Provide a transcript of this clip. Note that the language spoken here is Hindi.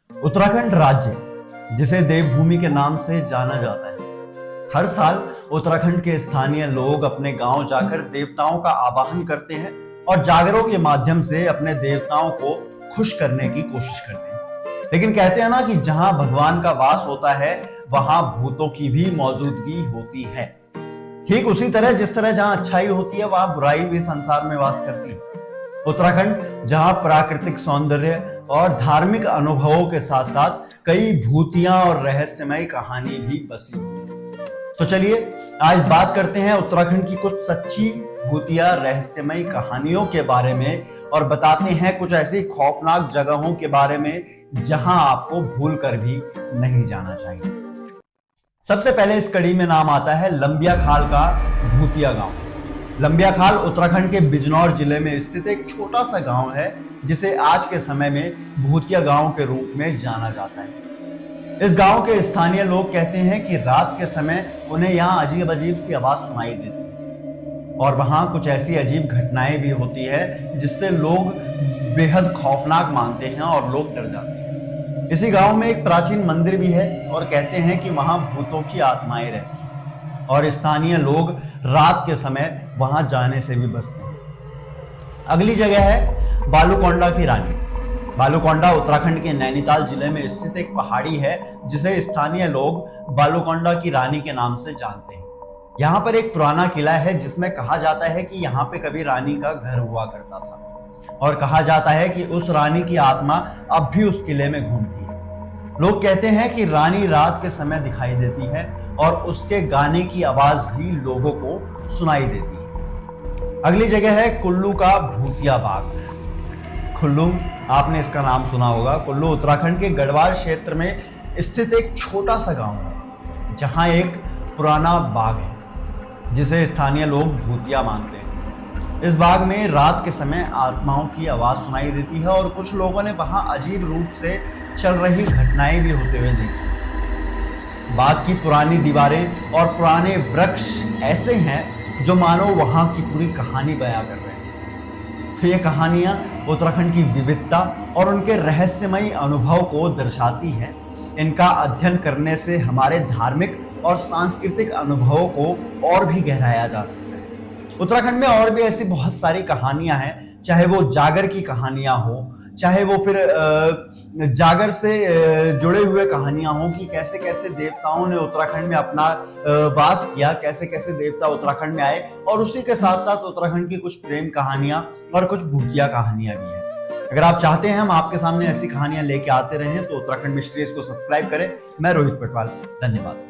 उत्तराखंड राज्य, जिसे देवभूमि के नाम से जाना जाता है, हर साल उत्तराखंड के स्थानीय लोग अपने गांव जाकर देवताओं का आवाहन करते हैं और जागरों के माध्यम से अपने देवताओं को खुश करने की कोशिश करते हैं। लेकिन कहते हैं ना कि जहां भगवान का वास होता है वहां भूतों की भी मौजूदगी होती है। ठीक उसी तरह जिस तरह जहां अच्छाई होती है वहां बुराई भी संसार में वास करती है। उत्तराखंड जहां प्राकृतिक सौंदर्य और धार्मिक अनुभवों के साथ साथ कई भूतियां और रहस्यमय कहानी भी बसी हुई है। तो चलिए आज बात करते हैं उत्तराखंड की कुछ सच्ची भूतिया रहस्यमय कहानियों के बारे में और बताते हैं कुछ ऐसी खौफनाक जगहों के बारे में जहां आपको भूल कर भी नहीं जाना चाहिए। सबसे पहले इस कड़ी में नाम आता है लंबिया खाल का भूतिया गांव। लंबिया खाल उत्तराखंड के बिजनौर जिले में स्थित एक छोटा सा गांव है जिसे आज के समय में भूतिया गांव के रूप में जाना जाता है। इस गांव के स्थानीय लोग कहते हैं कि रात के समय उन्हें यहाँ अजीब अजीब सी आवाज सुनाई देती है और वहां कुछ ऐसी अजीब घटनाएं भी होती है जिससे लोग बेहद खौफनाक मानते हैं और लोग डर जाते हैं। इसी गांव में एक प्राचीन मंदिर भी है और कहते हैं कि वहां भूतों की आत्माएं रहती हैं और स्थानीय लोग रात के समय वहां जाने से भी बचते हैं। अगली जगह है बालूकोंडा की रानी। बालूकोंडा उत्तराखंड के नैनीताल जिले में स्थित एक पहाड़ी है जिसे स्थानीय लोग बालूकोंडा की रानी के नाम से जानते हैं। यहाँ पर एक पुराना किला है जिसमें कहा जाता है कि यहाँ पे कभी रानी का घर हुआ करता था और कहा जाता है कि उस रानी की आत्मा अब भी उस किले में घूमती है। लोग कहते हैं कि रानी रात के समय दिखाई देती है और उसके गाने की आवाज भी लोगों को सुनाई देती है। अगली जगह है कुल्लू का भूतिया बाग। कुल्लू, आपने इसका नाम सुना होगा। कुल्लू उत्तराखंड के गढ़वाल क्षेत्र में स्थित एक छोटा सा गांव है जहां एक पुराना बाग है जिसे स्थानीय लोग भूतिया मानते हैं। इस बाग में रात के समय आत्माओं की आवाज सुनाई देती है और कुछ लोगों ने वहां अजीब रूप से चल रही घटनाएं भी होते हुए देखी। बाग की पुरानी दीवारें और पुराने वृक्ष ऐसे हैं जो मानो वहां की पूरी कहानी बयां कर रहे हैं। तो ये कहानियां उत्तराखंड की विविधता और उनके रहस्यमय अनुभव को दर्शाती है। इनका अध्ययन करने से हमारे धार्मिक और सांस्कृतिक अनुभवों को और भी गहराया जा सकता है। उत्तराखंड में और भी ऐसी बहुत सारी कहानियां हैं, चाहे वो जागर की कहानियां हो, चाहे वो फिर जागर से जुड़े हुए कहानियां हो कि कैसे कैसे देवताओं ने उत्तराखंड में अपना वास किया, कैसे कैसे देवता उत्तराखंड में आए, और उसी के साथ साथ उत्तराखंड की कुछ प्रेम कहानियां और कुछ भूतिया कहानियां भी हैं। अगर आप चाहते हैं हम आपके सामने ऐसी कहानियां लेके आते रहें तो उत्तराखंड मिस्ट्रीज को सब्सक्राइब करें। मैं रोहित पटवाल, धन्यवाद।